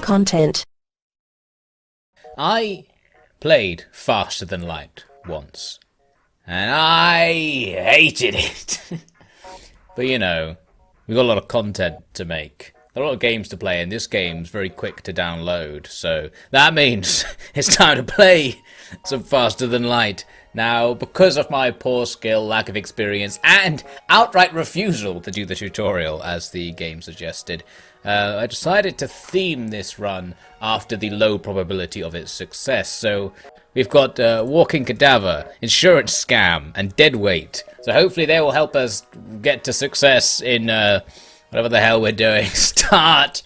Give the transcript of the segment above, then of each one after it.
Content. I played Faster Than Light once, and I hated it. But you know, we've got a lot of content to make, a lot of games to play, and this game's very quick to download, so that means it's time to play some Faster Than Light. Now, because of my poor skill, lack of experience, and outright refusal to do the tutorial, as the game suggested, I decided to theme this run after the low probability of its success. So, we've got Walking Cadaver, Insurance Scam, and Deadweight. So hopefully they will help us get to success in whatever the hell we're doing. Start!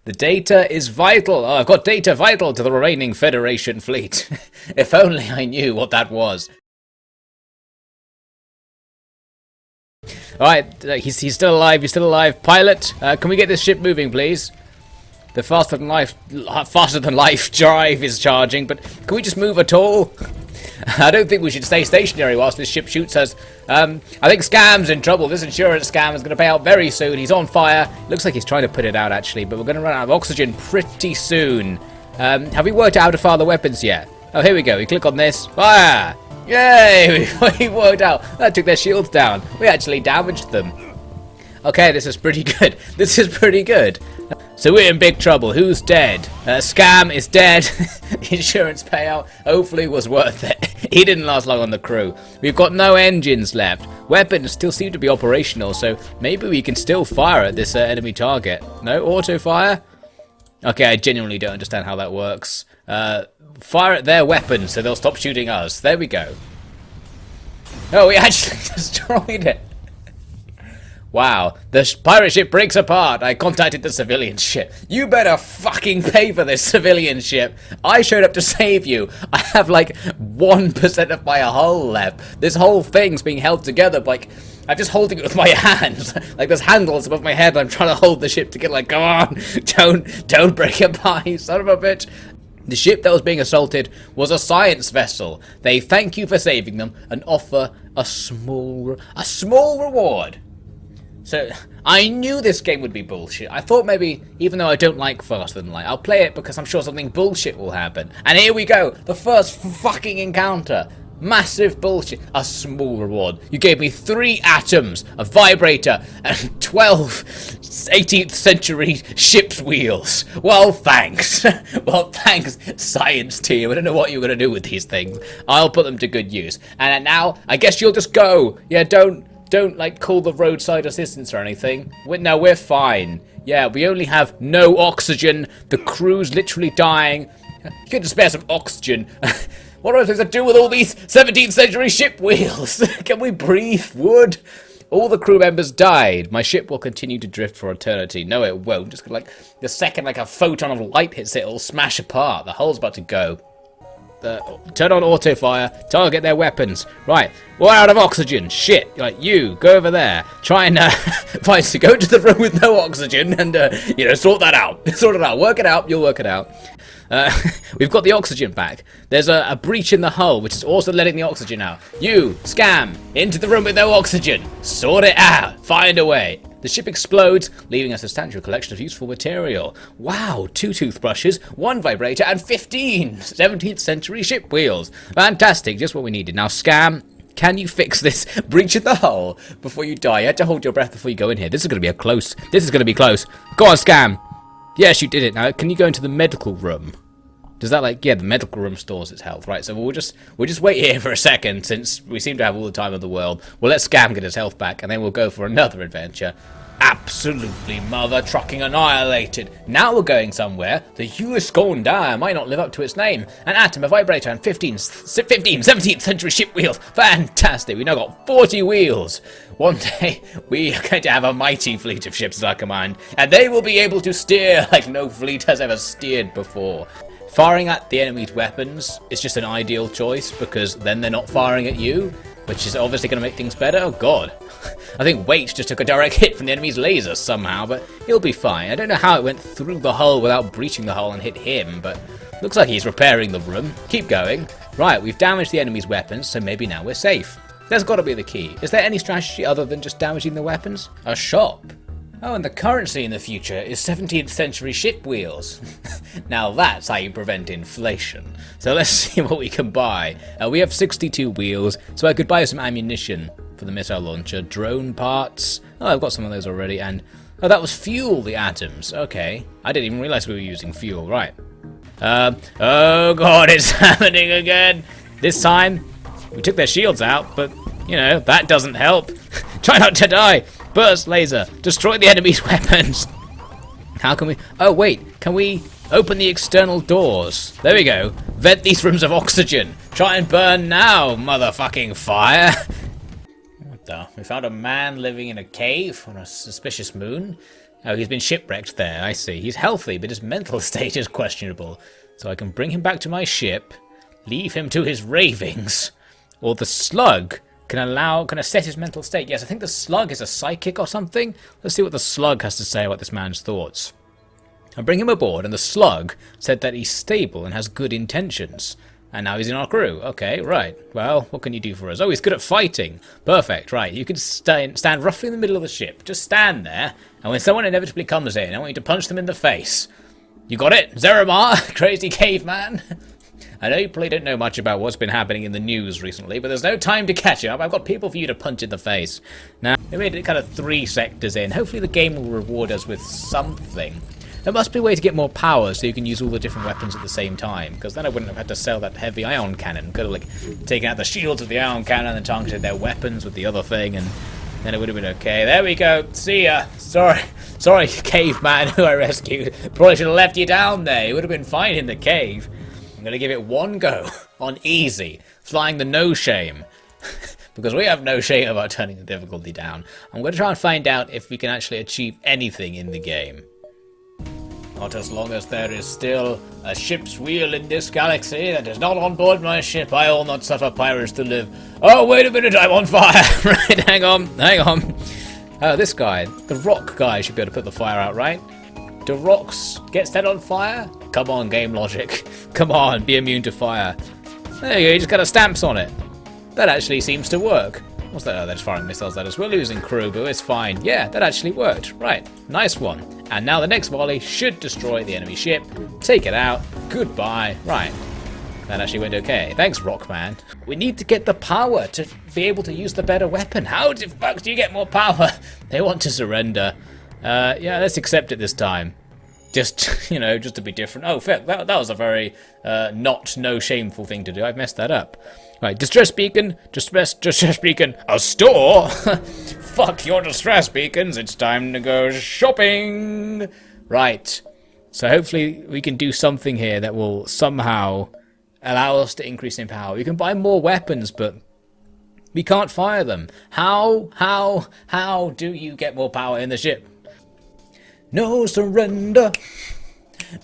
The data is vital. Oh, I've got data vital to the remaining Federation fleet. If only I knew what that was. Alright, he's still alive, he's still alive. Pilot, can we get this ship moving, please? The faster than life drive is charging, but can we just move at all? I don't think we should stay stationary whilst this ship shoots us. I think Scam's in trouble. This insurance scam is going to pay out very soon. He's on fire. Looks like he's trying to put it out, actually, but we're going to run out of oxygen pretty soon. Have we worked out how to fire the weapons yet? Oh, here we go. We click on this. Fire! Yay! We worked out. That took their shields down. We actually damaged them. Okay, this is pretty good. This is pretty good. So we're in big trouble. Who's dead? Scam is dead. Insurance payout hopefully was worth it. He didn't last long on the crew. We've got no engines left. Weapons still seem to be operational, so maybe we can still fire at this enemy target. No auto fire? Okay, I genuinely don't understand how that works. Fire at their weapons so they'll stop shooting us. There we go. Oh, we actually destroyed it. Wow, the pirate ship breaks apart. I contacted the civilian ship. You better fucking pay for this civilian ship. I showed up to save you. I have like 1% of my hull left. This whole thing's being held together like I'm just holding it with my hands. Like there's handles above my head. I'm trying to hold the ship together. Like, come on, don't break it apart, you son of a bitch. The ship that was being assaulted was a science vessel. They thank you for saving them and offer a small reward. So, I knew this game would be bullshit. I thought maybe, even though I don't like Faster Than Light, I'll play it because I'm sure something bullshit will happen. And here we go, the first fucking encounter. Massive bullshit. A small reward. You gave me 3 atoms, a vibrator, and 12 18th century ship's wheels. Well, thanks. Well, thanks, science team. I don't know what you're going to do with these things. I'll put them to good use. And now, I guess you'll just go. Yeah, don't like call the roadside assistance or anything. No, we're fine. Yeah, we only have no oxygen. The crew's literally dying. You can just spare some oxygen. What are we supposed to do with all these 17th century ship wheels? Can we breathe? Wood? All the crew members died. My ship will continue to drift for eternity. No, it won't. Just like the second like a photon of light hits it, it'll smash apart. The hull's about to go. Turn on auto fire, target their weapons. Right, we're out of oxygen. Shit, like you, go over there. Try and find to go to the room with no oxygen and you know, sort that out. Sort it out. Work it out. You'll work it out. We've got the oxygen back. There's a breach in the hull, which is also letting the oxygen out. You, Scam, into the room with no oxygen. Sort it out. Find a way. The ship explodes, leaving a substantial collection of useful material. Wow, 2 toothbrushes, 1 vibrator, and 15 17th century ship wheels. Fantastic, just what we needed. Now, Scam, can you fix this breach in the hull before you die? You had to hold your breath before you go in here. This is going to be close. This is going to be close. Go on, Scam. Yes, you did it. Now, can you go into the medical room? Does that like, yeah, the medical room stores its health, right? So we'll just wait here for a second, since we seem to have all the time of the world. We'll let Scam get his health back, and then we'll go for another adventure. Absolutely mother trucking annihilated. Now we're going somewhere. The US Gondar might not live up to its name. An atom, a vibrator, and 15 17th century ship wheels. Fantastic. We now got 40 wheels. One day, we are going to have a mighty fleet of ships at our command, and they will be able to steer like no fleet has ever steered before. Firing at the enemy's weapons is just an ideal choice, because then they're not firing at you, which is obviously going to make things better. Oh god. I think Waite just took a direct hit from the enemy's lasers somehow, but he'll be fine. I don't know how it went through the hull without breaching the hull and hit him, but looks like he's repairing the room. Keep going. Right, we've damaged the enemy's weapons, so maybe now we're safe. There's got to be the key. Is there any strategy other than just damaging the weapons? A shop. Oh, and the currency in the future is 17th century ship wheels. Now that's how you prevent inflation. So let's see what we can buy. We have 62 wheels, so I could buy some ammunition for the missile launcher, drone parts. Oh, I've got some of those already, and oh, that was fuel, the atoms. Okay, I didn't even realize we were using fuel. Right. Oh god, it's happening again. This time, we took their shields out, but you know that doesn't help. Try not to die. Burst laser. Destroy the enemy's weapons. How can we... Oh, wait. Can we open the external doors? There we go. Vent these rooms of oxygen. Try and burn now, motherfucking fire. What the... We found a man living in a cave on a suspicious moon. Oh, he's been shipwrecked there. I see. He's healthy, but his mental state is questionable. So I can bring him back to my ship, leave him to his ravings, or the slug... Can assess his mental state. Yes, I think the slug is a psychic or something. Let's see what the slug has to say about this man's thoughts. I bring him aboard, and the slug said that he's stable and has good intentions. And now he's in our crew. Okay, right. Well, what can you do for us? Oh, he's good at fighting. Perfect, right. You can stand roughly in the middle of the ship. Just stand there, and when someone inevitably comes in, I want you to punch them in the face. You got it? Zeramar, crazy caveman. I know you probably don't know much about what's been happening in the news recently, but there's no time to catch up. I've got people for you to punch in the face. Now, we made it kind of 3 sectors in. Hopefully the game will reward us with something. There must be a way to get more power so you can use all the different weapons at the same time, because then I wouldn't have had to sell that heavy ion cannon. Could have like taken out the shields of the ion cannon and targeted their weapons with the other thing, and then it would have been okay. There we go. See ya. Sorry, caveman who I rescued. Probably should have left you down there. You would have been fine in the cave. I'm going to give it one go on easy, flying the no shame, because we have no shame about turning the difficulty down. I'm going to try and find out if we can actually achieve anything in the game. Not as long as there is still a ship's wheel in this galaxy that is not on board my ship, I will not suffer pirates to live. Oh, wait a minute, I'm on fire! Right, hang on. This guy, the rock guy, should be able to put the fire out, right? Do rocks get set on fire? Come on, game logic. Come on, be immune to fire. There you go, you just got a stamps on it. That actually seems to work. What's that? Oh, they're just firing missiles at us. We're losing crew, but it's fine. Yeah, that actually worked. Right, nice one. And now the next volley should destroy the enemy ship. Take it out. Goodbye. Right. That actually went okay. Thanks, Rockman. We need to get the power to be able to use the better weapon. How the fuck do you get more power? They want to surrender. Yeah, let's accept it this time. Just, you know, just to be different. Oh, fuck, that was a very no shameful thing to do. I've messed that up. Right, distress beacon, distress beacon, a store? Fuck your distress beacons, it's time to go shopping! Right, so hopefully we can do something here that will somehow allow us to increase in power. We can buy more weapons, but we can't fire them. How do you get more power in the ship? No surrender.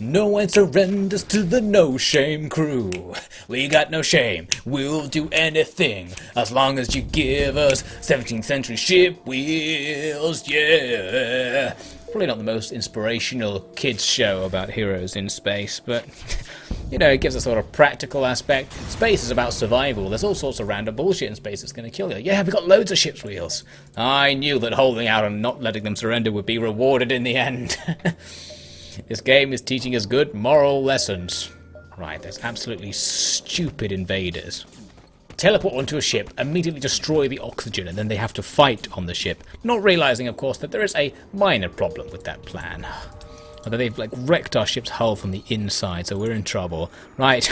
No one surrenders to the no-shame crew. We got no shame. We'll do anything as long as you give us 17th century ship wheels. Yeah. Probably not the most inspirational kids show about heroes in space, but you know, it gives a sort of practical aspect. Space is about survival. There's all sorts of random bullshit in space that's going to kill you. Yeah, we got loads of ship's wheels. I knew that holding out and not letting them surrender would be rewarded in the end. This game is teaching us good moral lessons. Right, there's absolutely stupid invaders. Teleport onto a ship, immediately destroy the oxygen, and then they have to fight on the ship. Not realizing, of course, that there is a minor problem with that plan. Although they've like wrecked our ship's hull from the inside, so we're in trouble. Right,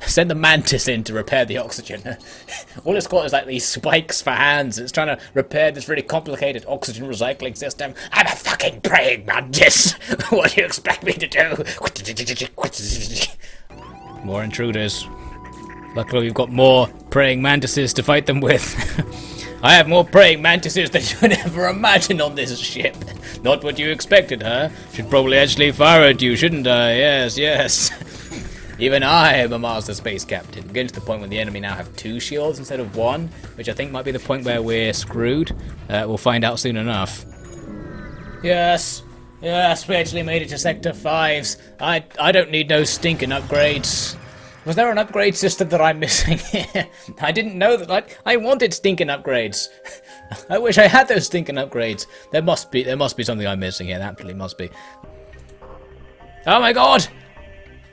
send the mantis in to repair the oxygen. All it's got is like these spikes for hands. It's trying to repair this really complicated oxygen recycling system. I'm a fucking praying mantis. What do you expect me to do? More intruders. Luckily we've got more praying mantises to fight them with. I have more praying mantises than you would ever imagine on this ship. Not what you expected, huh? Should probably actually fire at you, shouldn't I? Yes. Even I am a master space captain. Getting to the point where the enemy now have 2 shields instead of 1, which I think might be the point where we're screwed. We'll find out soon enough. Yes, we actually made it to Sector 5s. I don't need no stinking upgrades. Was there an upgrade system that I'm missing here? I didn't know that. I wanted stinking upgrades. I wish I had those stinking upgrades. There must be something I'm missing here. There absolutely must be. Oh my god!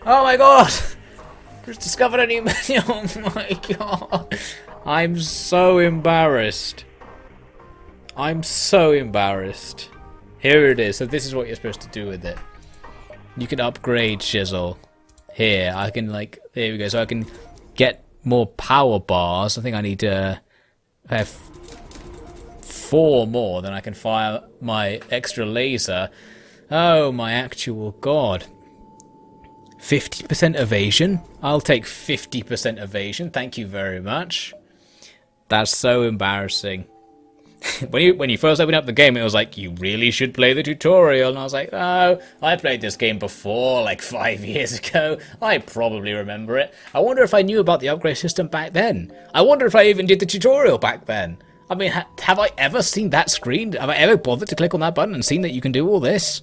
Oh my god! Just discovered a new menu. Oh my god! I'm so embarrassed. I'm so embarrassed. Here it is. So this is what you're supposed to do with it. You can upgrade shizzle. Here, I can there we go. So I can get more power bars. I think I need to have 4 more. Then I can fire my extra laser. Oh my actual god. 50% evasion? I'll take 50% evasion. Thank you very much. That's so embarrassing. When you first opened up the game, it was like, you really should play the tutorial. And I was like, oh, I played this game before, like 5 years ago. I probably remember it. I wonder if I knew about the upgrade system back then. I wonder if I even did the tutorial back then. I mean, have I ever seen that screen? Have I ever bothered to click on that button and seen that you can do all this?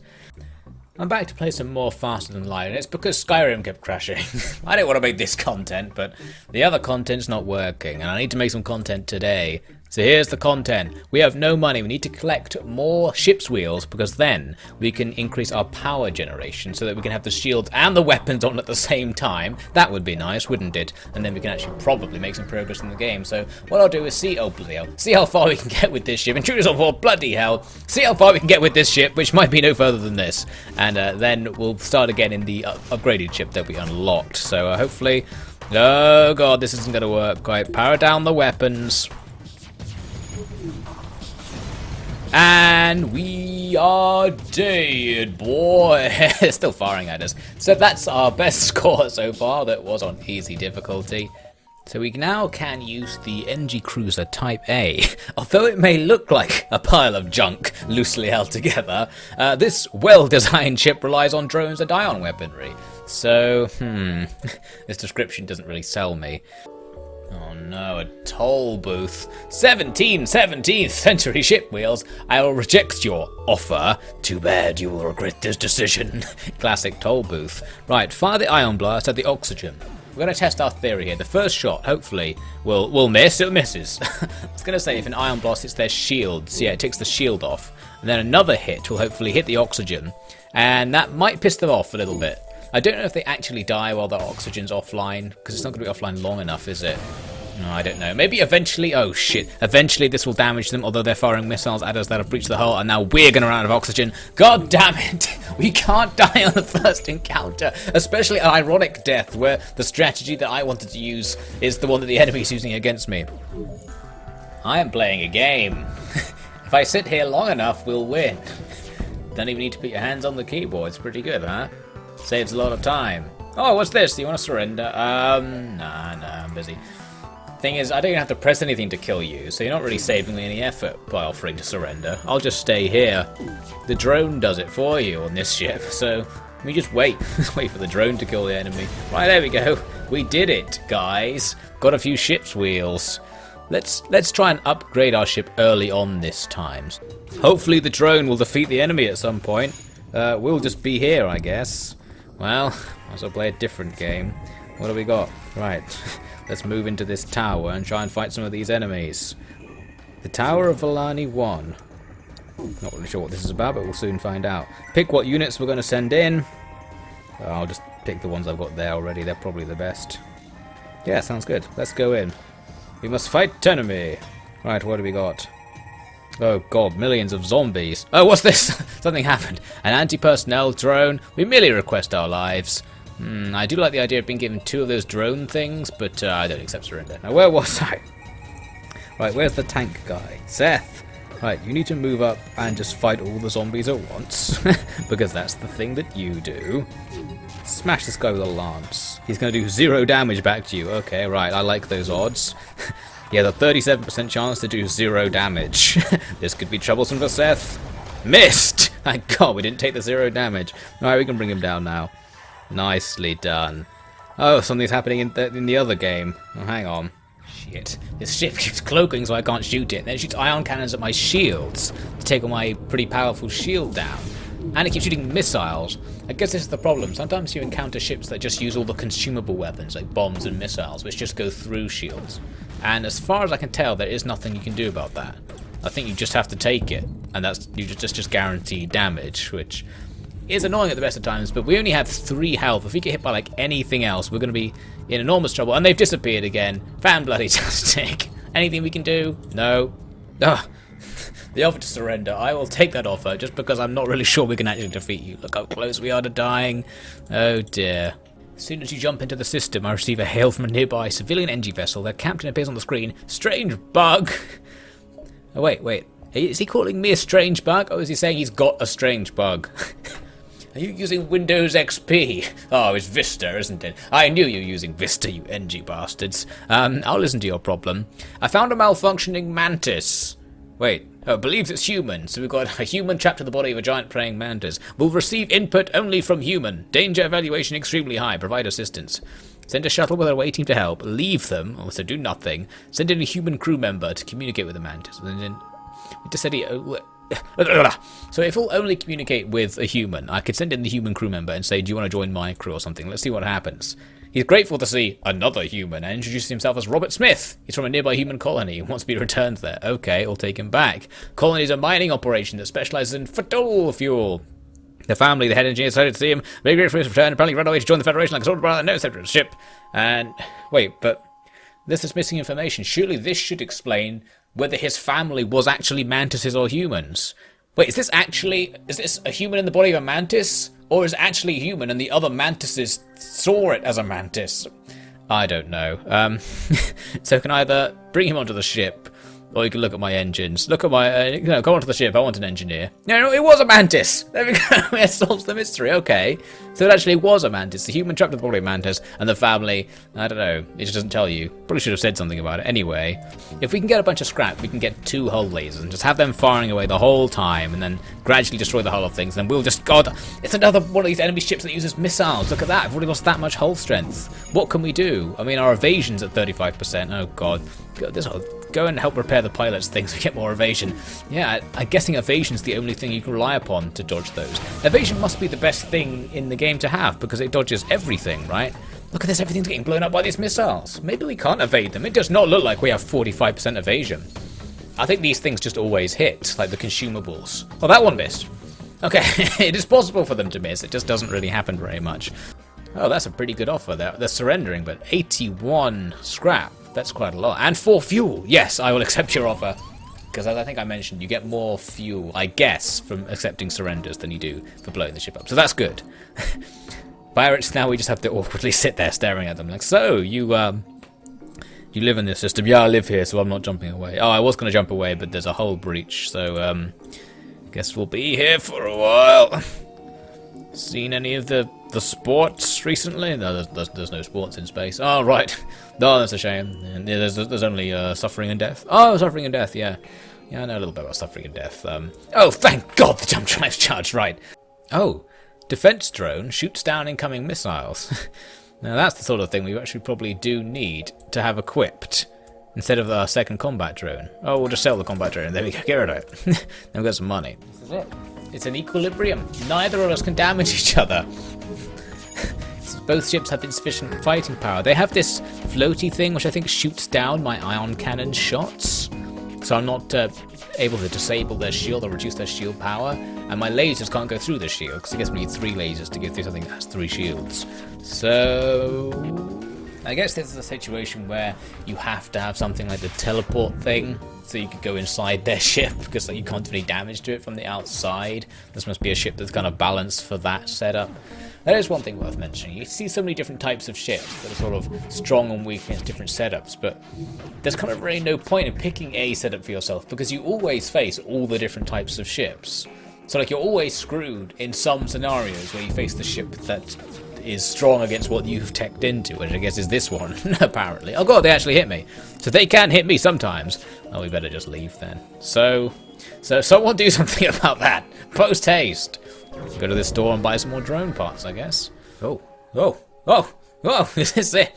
I'm back to play some more faster than light, and it's because Skyrim kept crashing. I didn't want to make this content, but the other content's not working, and I need to make some content today. So here's the content. We have no money. We need to collect more ship's wheels, because then we can increase our power generation so that we can have the shields and the weapons on at the same time. That would be nice, wouldn't it? And then we can actually probably make some progress in the game. So what I'll do is see how far we can get with this ship. Intruders on board, bloody hell. See how far we can get with this ship, which might be no further than this. And then we'll start again in the upgraded ship that we unlocked. So hopefully... Oh god, this isn't going to work. Quite power down the weapons. And we are dead, boy. They're still firing at us. So that's our best score so far. That was on easy difficulty. So we now can use the NG Cruiser Type A. Although it may look like a pile of junk loosely held together, this well-designed ship relies on drones and ion weaponry. So, this description doesn't really sell me. Oh no, a toll booth. 17th century ship wheels. I will reject your offer. Too bad, you will regret this decision. Classic toll booth. Right, fire the ion blast at the oxygen. We're going to test our theory here. The first shot, hopefully, will miss. It misses. I was going to say, if an ion blast hits their shields, yeah, it takes the shield off. And then another hit will hopefully hit the oxygen. And that might piss them off a little bit. I don't know if they actually die while their oxygen's offline, because it's not going to be offline long enough, is it? No, I don't know. Maybe eventually... Oh, shit. Eventually this will damage them, although they're firing missiles at us that have breached the hull, and now we're going to run out of oxygen. God damn it! We can't die on the first encounter, especially an ironic death, where the strategy that I wanted to use is the one that the enemy's using against me. I am playing a game. If I sit here long enough, we'll win. Don't even need to put your hands on the keyboard. It's pretty good, huh? Saves a lot of time. Oh, what's this? Do you want to surrender? Nah, I'm busy. Thing is, I don't even have to press anything to kill you, so you're not really saving me any effort by offering to surrender. I'll just stay here. The drone does it for you on this ship, so we just wait. Wait for the drone to kill the enemy. Right, there we go. We did it, guys. Got a few ship's wheels. Let's try and upgrade our ship early on this time. Hopefully the drone will defeat the enemy at some point. We'll just be here, I guess. Well, might as well play a different game. What do we got? Right, let's move into this tower and try and fight some of these enemies. The Tower of Valani 1. Not really sure what this is about, but we'll soon find out. Pick what units we're going to send in. I'll just pick the ones I've got there already. They're probably the best. Yeah, sounds good. Let's go in. We must fight enemy. Right, what do we got? Oh god, millions of zombies. Oh, what's this? Something happened. An anti-personnel drone. We merely request our lives. I do like the idea of being given 2 of those drone things, but I don't accept surrender. Now, where was I? Right, where's the tank guy? Seth! Right, you need to move up and just fight all the zombies at once. Because that's the thing that you do. Smash this guy with a lance. He's going to do 0 damage back to you. Okay, right, I like those odds. Yeah, the 37% chance to do 0 damage. This could be troublesome for Seth. Missed! Thank God we didn't take the 0 damage. Alright, we can bring him down now. Nicely done. Oh, something's happening in the other game. Oh, hang on. Shit. This ship keeps cloaking so I can't shoot it. Then it shoots ion cannons at my shields to take all my pretty powerful shield down. And it keeps shooting missiles. I guess this is the problem. Sometimes you encounter ships that just use all the consumable weapons, like bombs and missiles, which just go through shields. And as far as I can tell, there is nothing you can do about that. I think you just have to take it, and that's you just guarantee damage, which is annoying at the best of times, but we only have 3 health. If we get hit by like anything else, we're going to be in enormous trouble. And they've disappeared again. Fan-bloody-tastic. Anything we can do? No. Ugh. The offer to surrender. I will take that offer, just because I'm not really sure we can actually defeat you. Look how close we are to dying. Oh dear. As soon as you jump into the system, I receive a hail from a nearby civilian NG vessel. Their captain appears on the screen. Strange bug. Oh wait. Is he calling me a strange bug? Or is he saying he's got a strange bug? Are you using Windows XP? Oh, it's Vista, isn't it? I knew you were using Vista, you NG bastards. I'll listen to your problem. I found a malfunctioning mantis. Wait, believes it's human, so we've got a human trapped in the body of a giant praying mantis. Will receive input only from human. Danger evaluation extremely high. Provide assistance. Send a shuttle with a away team to help. Leave them, also do nothing. Send in a human crew member to communicate with the mantis. We just said he... So if we'll only communicate with a human, I could send in the human crew member and say, do you want to join my crew or something? Let's see what happens. He's grateful to see another human and introduces himself as Robert Smith. He's from a nearby human colony and wants to be returned there. Okay, I'll take him back. Colony is a mining operation that specializes in FTL fuel. The family, the head engineer, decided to see him. Very grateful for his return. Apparently ran away to join the Federation like a soldier brother. No separate ship. And wait, but this is missing information. Surely this should explain whether his family was actually mantises or humans. Wait, is this a human in the body of a mantis? Or is it actually a human and the other mantises saw it as a mantis? I don't know. So can I either bring him onto the ship, or you can look at my engines. Look at my... go onto the ship. I want an engineer. No, it was a mantis. There we go. It solves the mystery. Okay. So it actually was a mantis. The human trapped in the body of a mantis, and the family... I don't know. It just doesn't tell you. Probably should have said something about it. Anyway, if we can get a bunch of scrap, we can get 2 hull lasers and just have them firing away the whole time, and then gradually destroy the hull of things. Then we'll just... God, it's another one of these enemy ships that uses missiles. Look at that. I've already lost that much hull strength. What can we do? I mean, our evasion's at 35%. Oh, God. Go and help repair the pilot's things to get more evasion. Yeah, I'm guessing evasion's the only thing you can rely upon to dodge those. Evasion must be the best thing in the game to have, because it dodges everything, right? Look at this, everything's getting blown up by these missiles. Maybe we can't evade them. It does not look like we have 45% evasion. I think these things just always hit, like the consumables. Oh, that one missed. Okay, it is possible for them to miss, it just doesn't really happen very much. Oh, that's a pretty good offer. They're surrendering, but 81 scrap. That's quite a lot. And 4 fuel. Yes, I will accept your offer. Because as I think I mentioned, you get more fuel, I guess, from accepting surrenders than you do for blowing the ship up. So that's good. Pirates, now we just have to awkwardly sit there staring at them like, so, you live in this system? Yeah, I live here, so I'm not jumping away. Oh, I was going to jump away, but there's a hull breach, so, I guess we'll be here for a while. Seen any of the sports recently? No, there's no sports in space. Oh, right. Oh, that's a shame. And there's only suffering and death. Oh, suffering and death, yeah. Yeah, I know a little bit about suffering and death. Oh, thank God the jump drive's charged, right. Oh, defense drone shoots down incoming missiles. Now, that's the sort of thing we actually probably do need to have equipped instead of our second combat drone. Oh, we'll just sell the combat drone. There we go. Get rid of it. Then we've got some money. This is it. It's an equilibrium. Neither of us can damage each other. Both ships have insufficient fighting power. They have this floaty thing, which I think shoots down my ion cannon shots. So I'm not able to disable their shield or reduce their shield power. And my lasers can't go through the shield, because I guess we need 3 lasers to get through something that has 3 shields. So I guess this is a situation where you have to have something like the teleport thing, so you could go inside their ship, because like, you can't do any damage to it from the outside. This must be a ship that's kind of balanced for that setup. That is one thing worth mentioning. You see so many different types of ships that are sort of strong and weak against different setups, but there's kind of really no point in picking a setup for yourself, because you always face all the different types of ships. So like you're always screwed in some scenarios where you face the ship that is strong against what you've teched into, which I guess is this one, apparently. Oh god, they actually hit me. So they can hit me sometimes. Oh, we better just leave then. So someone do something about that. Post haste. Go to this store and buy some more drone parts, I guess. Oh, this is it.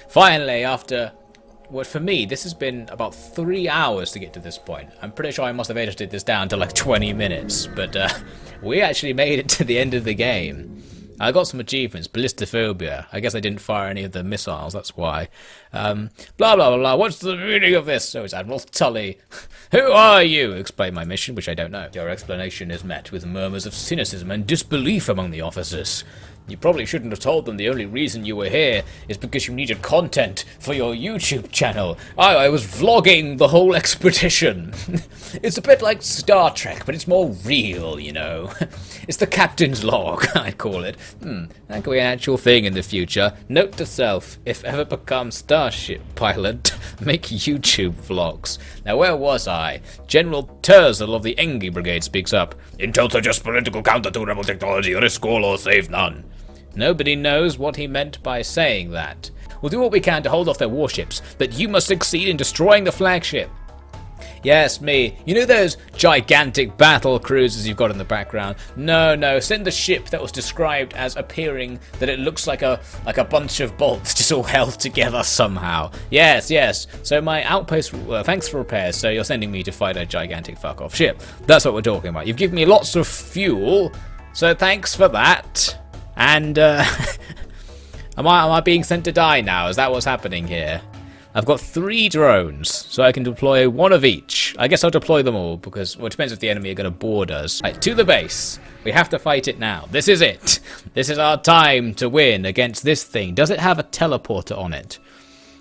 Finally, after... Well, for me, this has been about 3 hours to get to this point. I'm pretty sure I must have edited this down to like 20 minutes, but We actually made it to the end of the game. I got some achievements. Ballistophobia. I guess I didn't fire any of the missiles, that's why. Blah, blah, blah, blah. What's the meaning of this? So it's Admiral Tully. Who are you? Explain my mission, which I don't know. Your explanation is met with murmurs of cynicism and disbelief among the officers. You probably shouldn't have told them the only reason you were here is because you needed content for your YouTube channel. I was vlogging the whole expedition. It's a bit like Star Trek, but it's more real, you know. It's the captain's log, I'd call it. That could be an actual thing in the future. Note to self, if ever become starship pilot, make YouTube vlogs. Now where was I? General Terzel of the Engi Brigade speaks up. Intel suggests political counter to rebel technology, risk all or save none. Nobody knows what he meant by saying that. We'll do what we can to hold off their warships, but you must succeed in destroying the flagship. Yes, me. You know those gigantic battle cruisers you've got in the background? No, send the ship that was described as appearing that it looks like a bunch of bolts just all held together somehow. Yes. So my outpost, thanks for repairs, so you're sending me to fight a gigantic fuck-off ship. That's what we're talking about. You've given me lots of fuel, so thanks for that. And, am I being sent to die now? Is that what's happening here? I've got 3 drones, so I can deploy 1 of each. I guess I'll deploy them all, because, well, it depends if the enemy are going to board us. Right, to the base. We have to fight it now. This is it. This is our time to win against this thing. Does it have a teleporter on it?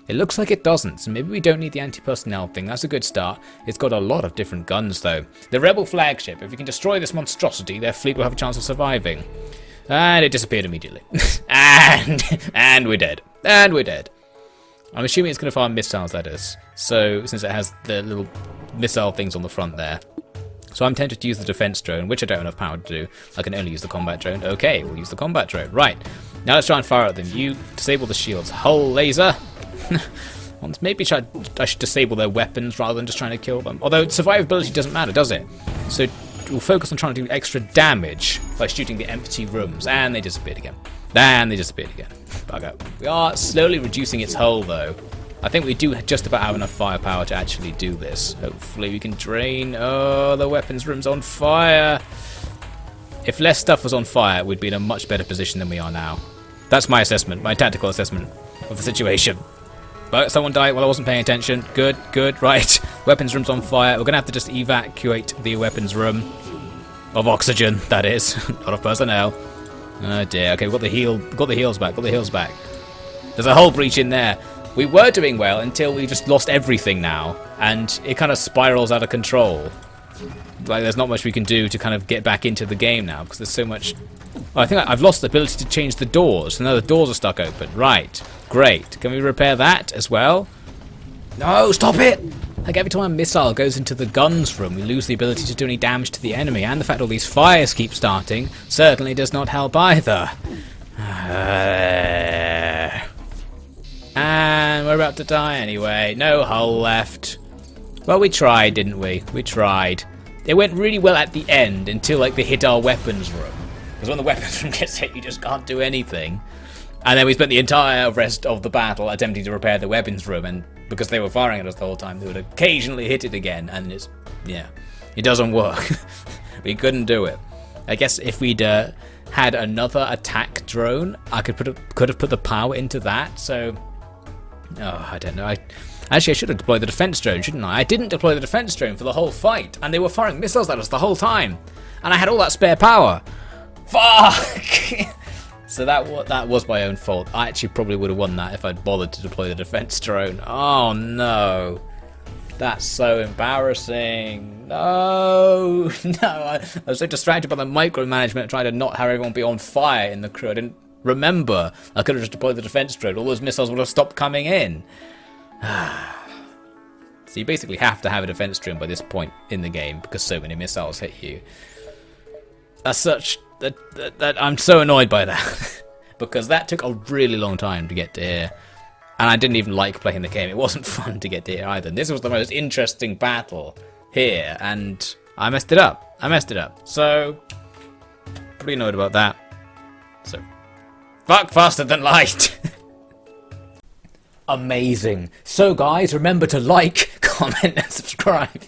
It looks like it doesn't, so maybe we don't need the anti-personnel thing. That's a good start. It's got a lot of different guns, though. The rebel flagship. If we can destroy this monstrosity, their fleet will have a chance of surviving. And it disappeared immediately. and we're dead. And we're dead. I'm assuming it's going to fire missiles at us. So, since it has the little missile things on the front there. So I'm tempted to use the defense drone, which I don't have enough power to do. I can only use the combat drone. Okay, we'll use the combat drone. Right. Now let's try and fire at them. You disable the shields. Hull laser. Maybe I should disable their weapons rather than just trying to kill them. Although survivability doesn't matter, does it? So we'll focus on trying to do extra damage by shooting the empty rooms. And they disappeared again. Bugger. We are slowly reducing its hull, though. I think we do just about have enough firepower to actually do this. Hopefully we can drain... Oh, the weapons room's on fire. If less stuff was on fire, we'd be in a much better position than we are now. That's my assessment, my tactical assessment of the situation. But someone died while I wasn't paying attention. Good, right. Weapons room's on fire. We're going to have to just evacuate the weapons room. Of oxygen, that is. Not of personnel. Oh dear. Okay, we've got the heals back. There's a hull breach in there. We were doing well until we just lost everything now. And it kind of spirals out of control. Like, there's not much we can do to kind of get back into the game now. Because there's so much... Oh, I think I've lost the ability to change the doors. So now the doors are stuck open. Right. Great. Can we repair that as well? No, stop it! Like, every time a missile goes into the guns room, we lose the ability to do any damage to the enemy. And the fact all these fires keep starting certainly does not help either. And we're about to die anyway. No hull left. Well, we tried, didn't we? We tried. It went really well at the end until, like, they hit our weapons room. Because when the weapons room gets hit, you just can't do anything. And then we spent the entire rest of the battle attempting to repair the weapons room, and because they were firing at us the whole time, they would occasionally hit it again, and it doesn't work. We couldn't do it. I guess if we'd had another attack drone, I could have put the power into that, so... Oh, I don't know. Actually, I should have deployed the defense drone, shouldn't I? I didn't deploy the defense drone for the whole fight, and they were firing missiles at us the whole time. And I had all that spare power. Fuck! So that was my own fault. I actually probably would have won that if I'd bothered to deploy the defense drone. Oh no. That's so embarrassing. No. I was so distracted by the micromanagement trying to not have everyone be on fire in the crew. I didn't remember. I could have just deployed the defense drone. All those missiles would have stopped coming in. So you basically have to have a defense drone by this point in the game because so many missiles hit you. As such, that I'm so annoyed by that because that took a really long time to get to here, and I didn't even like playing the game. It wasn't fun to get to here either. This was the most interesting battle here, and I messed it up. So pretty annoyed about that. So fuck faster than light. Amazing. So guys, remember to like, comment, and subscribe.